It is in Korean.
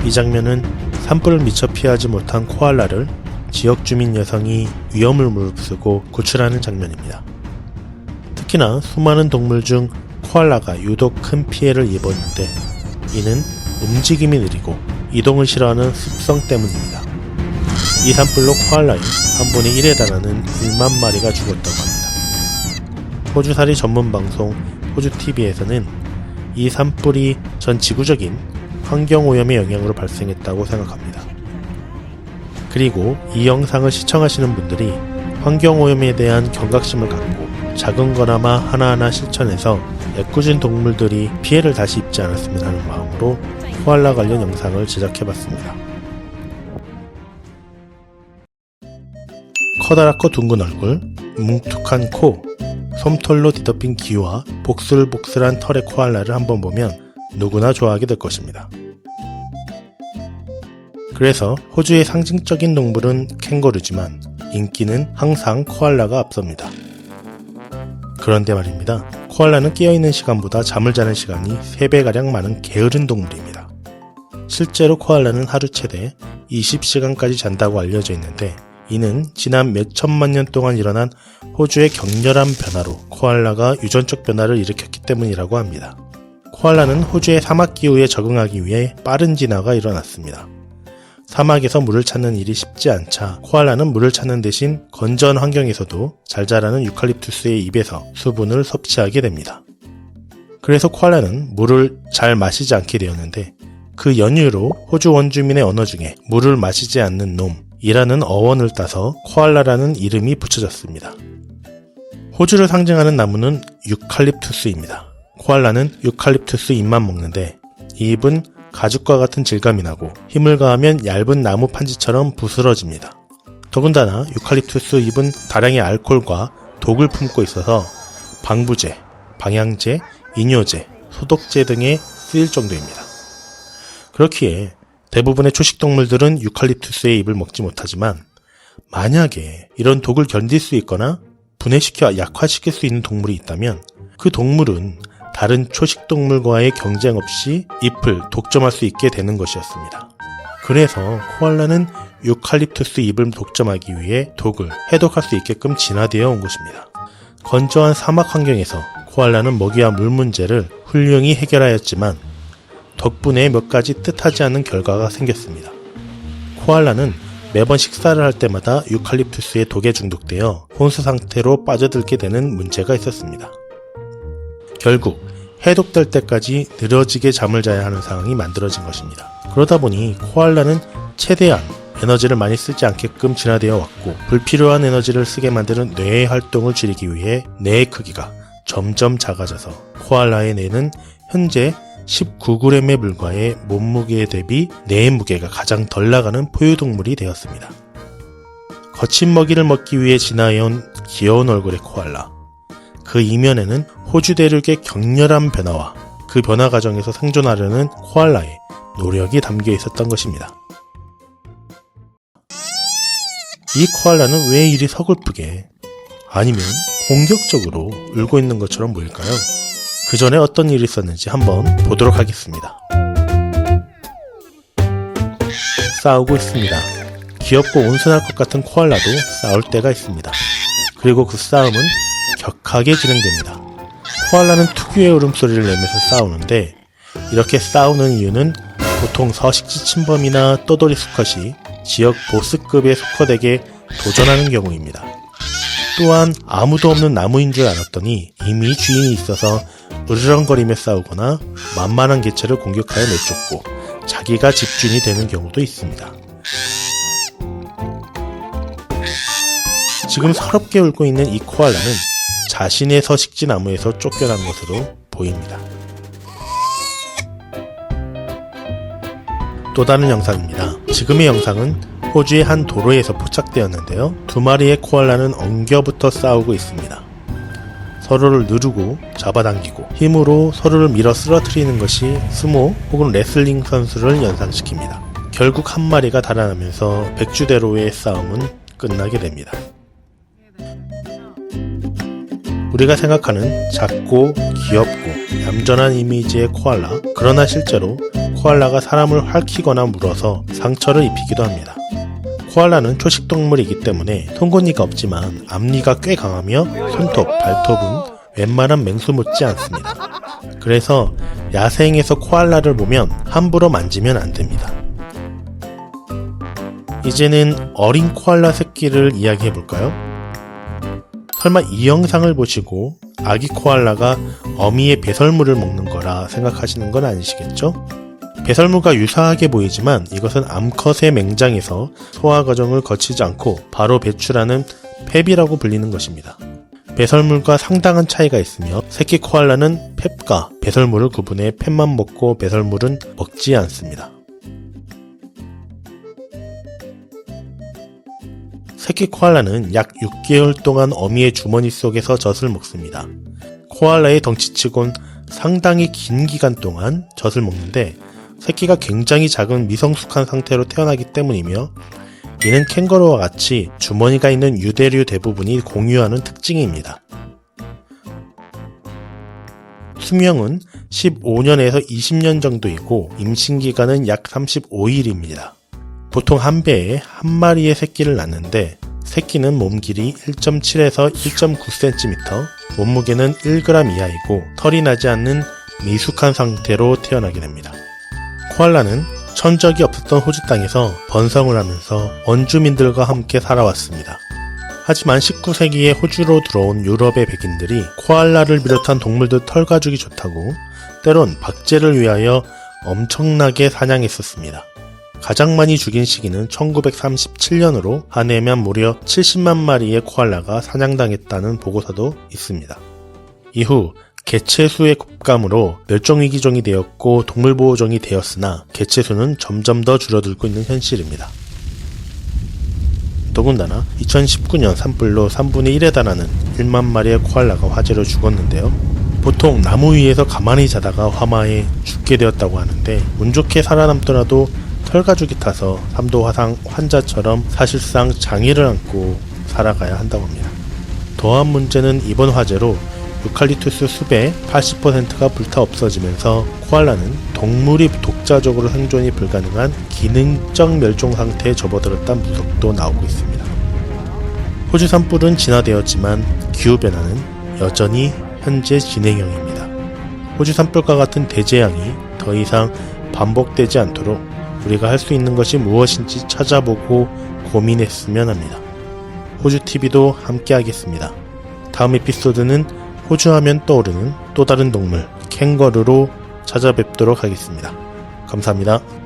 이 장면은 산불을 미처 피하지 못한 코알라를 지역 주민 여성이 위험을 무릅쓰고 구출하는 장면입니다. 특히나 수많은 동물 중 코알라가 유독 큰 피해를 입었는데 이는 움직임이 느리고 이동을 싫어하는 습성 때문입니다. 이 산불로 코알라의 3분의 1에 달하는 1만 마리가 죽었다고 합니다. 호주살이 전문 방송 호주TV에서는 이 산불이 전 지구적인 환경오염의 영향으로 발생했다고 생각합니다. 그리고 이 영상을 시청하시는 분들이 환경오염에 대한 경각심을 갖고 작은 거나마 하나하나 실천해서 애꿎은 동물들이 피해를 다시 입지 않았으면 하는 마음으로 코알라 관련 영상을 제작해봤습니다. 커다랗고 둥근 얼굴, 뭉툭한 코, 솜털로 뒤덮인 귀와 복슬복슬한 털의 코알라를 한번 보면 누구나 좋아하게 될 것입니다. 그래서 호주의 상징적인 동물은 캥거루지만 인기는 항상 코알라가 앞섭니다. 그런데 말입니다. 코알라는 깨어있는 시간보다 잠을 자는 시간이 3배가량 많은 게으른 동물입니다. 실제로 코알라는 하루 최대 20시간까지 잔다고 알려져 있는데 이는 지난 몇천만 년 동안 일어난 호주의 격렬한 변화로 코알라가 유전적 변화를 일으켰기 때문이라고 합니다. 코알라는 호주의 사막 기후에 적응하기 위해 빠른 진화가 일어났습니다. 사막에서 물을 찾는 일이 쉽지 않자 코알라는 물을 찾는 대신 건조한 환경에서도 잘 자라는 유칼립투스의 잎에서 수분을 섭취하게 됩니다. 그래서 코알라는 물을 잘 마시지 않게 되었는데 그 연유로 호주 원주민의 언어 중에 물을 마시지 않는 놈이라는 어원을 따서 코알라라는 이름이 붙여졌습니다. 호주를 상징하는 나무는 유칼립투스입니다. 코알라는 유칼립투스 잎만 먹는데 이 잎은 가죽과 같은 질감이 나고 힘을 가하면 얇은 나무 판지처럼 부스러집니다. 더군다나 유칼립투스 잎은 다량의 알코올과 독을 품고 있어서 방부제, 방향제, 이뇨제, 소독제 등에 쓰일 정도입니다. 그렇기에 대부분의 초식동물들은 유칼립투스의 잎을 먹지 못하지만 만약에 이런 독을 견딜 수 있거나 분해시켜 약화시킬 수 있는 동물이 있다면 그 동물은 다른 초식동물과의 경쟁 없이 잎을 독점할 수 있게 되는 것이었습니다. 그래서 코알라는 유칼립투스 잎을 독점하기 위해 독을 해독할 수 있게끔 진화되어 온 것입니다. 건조한 사막 환경에서 코알라는 먹이와 물 문제를 훌륭히 해결하였지만 덕분에 몇 가지 뜻하지 않은 결과가 생겼습니다. 코알라는 매번 식사를 할 때마다 유칼립투스의 독에 중독되어 혼수 상태로 빠져들게 되는 문제가 있었습니다. 결국 해독될 때까지 늘어지게 잠을 자야 하는 상황이 만들어진 것입니다. 그러다 보니 코알라는 최대한 에너지를 많이 쓰지 않게끔 진화되어 왔고 불필요한 에너지를 쓰게 만드는 뇌의 활동을 줄이기 위해 뇌의 크기가 점점 작아져서 코알라의 뇌는 현재 19g에 불과해 몸무게에 대비 뇌의 무게가 가장 덜 나가는 포유동물이 되었습니다. 거친 먹이를 먹기 위해 진화해온 귀여운 얼굴의 코알라. 그 이면에는 호주 대륙의 격렬한 변화와 그 변화 과정에서 생존하려는 코알라의 노력이 담겨 있었던 것입니다. 이 코알라는 왜 이리 서글프게 아니면 공격적으로 울고 있는 것처럼 보일까요? 그 전에 어떤 일이 있었는지 한번 보도록 하겠습니다. 싸우고 있습니다. 귀엽고 온순할 것 같은 코알라도 싸울 때가 있습니다. 그리고 그 싸움은 격하게 진행됩니다. 코알라는 특유의 울음소리를 내면서 싸우는데 이렇게 싸우는 이유는 보통 서식지 침범이나 떠돌이 수컷이 지역 보스급의 수컷에게 도전하는 경우입니다. 또한 아무도 없는 나무인 줄 알았더니 이미 주인이 있어서 으르렁거리며 싸우거나 만만한 개체를 공격하여 내쫓고 자기가 집주인이 되는 경우도 있습니다. 지금 서럽게 울고 있는 이 코알라는 자신의 서식지 나무에서 쫓겨난 것으로 보입니다. 또 다른 영상입니다. 지금의 영상은 호주의 한 도로에서 포착되었는데요. 두 마리의 코알라는 엉겨붙어 싸우고 있습니다. 서로를 누르고 잡아당기고 힘으로 서로를 밀어 쓰러뜨리는 것이 스모 혹은 레슬링 선수를 연상시킵니다. 결국 한 마리가 달아나면서 백주대로의 싸움은 끝나게 됩니다. 우리가 생각하는 작고 귀엽고 얌전한 이미지의 코알라, 그러나 실제로 코알라가 사람을 핥히거나 물어서 상처를 입히기도 합니다. 코알라는 초식동물이기 때문에 송곳니가 없지만 앞니가 꽤 강하며 손톱, 발톱은 웬만한 맹수 못지 않습니다. 그래서 야생에서 코알라를 보면 함부로 만지면 안 됩니다. 이제는 어린 코알라 새끼를 이야기해 볼까요? 설마 이 영상을 보시고 아기 코알라가 어미의 배설물을 먹는 거라 생각하시는 건 아니시겠죠? 배설물과 유사하게 보이지만 이것은 암컷의 맹장에서 소화 과정을 거치지 않고 바로 배출하는 펩이라고 불리는 것입니다. 배설물과 상당한 차이가 있으며 새끼 코알라는 펩과 배설물을 구분해 펩만 먹고 배설물은 먹지 않습니다. 새끼 코알라는 약 6개월 동안 어미의 주머니 속에서 젖을 먹습니다. 코알라의 덩치치곤 상당히 긴 기간 동안 젖을 먹는데 새끼가 굉장히 작은 미성숙한 상태로 태어나기 때문이며 이는 캥거루와 같이 주머니가 있는 유대류 대부분이 공유하는 특징입니다. 수명은 15년에서 20년 정도이고 임신기간은 약 35일입니다. 보통 한 배에 한 마리의 새끼를 낳는데 새끼는 몸 길이 1.7에서 1.9cm, 몸무게는 1g 이하이고 털이 나지 않는 미숙한 상태로 태어나게 됩니다. 코알라는 천적이 없었던 호주 땅에서 번성을 하면서 원주민들과 함께 살아왔습니다. 하지만 19세기에 호주로 들어온 유럽의 백인들이 코알라를 비롯한 동물들 털 가죽이 좋다고 때론 박제를 위하여 엄청나게 사냥했었습니다. 가장 많이 죽인 시기는 1937년으로 한해면 무려 70만 마리의 코알라가 사냥당했다는 보고서도 있습니다. 이후 개체수의 곶감으로 멸종위기종이 되었고 동물보호종이 되었으나 개체수는 점점 더 줄어들고 있는 현실입니다. 더군다나 2019년 산불로 3분의 1에 달하는 1만 마리의 코알라가 화재로 죽었는데요. 보통 나무 위에서 가만히 자다가 화마에 죽게 되었다고 하는데 운 좋게 살아남더라도 털가죽이 타서 3도 화상 환자처럼 사실상 장애를 안고 살아가야 한다고 합니다. 더한 문제는 이번 화재로 유칼립투스 숲의 80%가 불타 없어지면서 코알라는 동물이 독자적으로 생존이 불가능한 기능적 멸종 상태에 접어들었다는 분석도 나오고 있습니다. 호주 산불은 진화되었지만 기후변화는 여전히 현재 진행형입니다. 호주 산불과 같은 대재앙이 더 이상 반복되지 않도록 우리가 할 수 있는 것이 무엇인지 찾아보고 고민했으면 합니다. 호주TV도 함께 하겠습니다. 다음 에피소드는 호주 하면 떠오르는 또 다른 동물, 캥거루로 찾아뵙도록 하겠습니다. 감사합니다.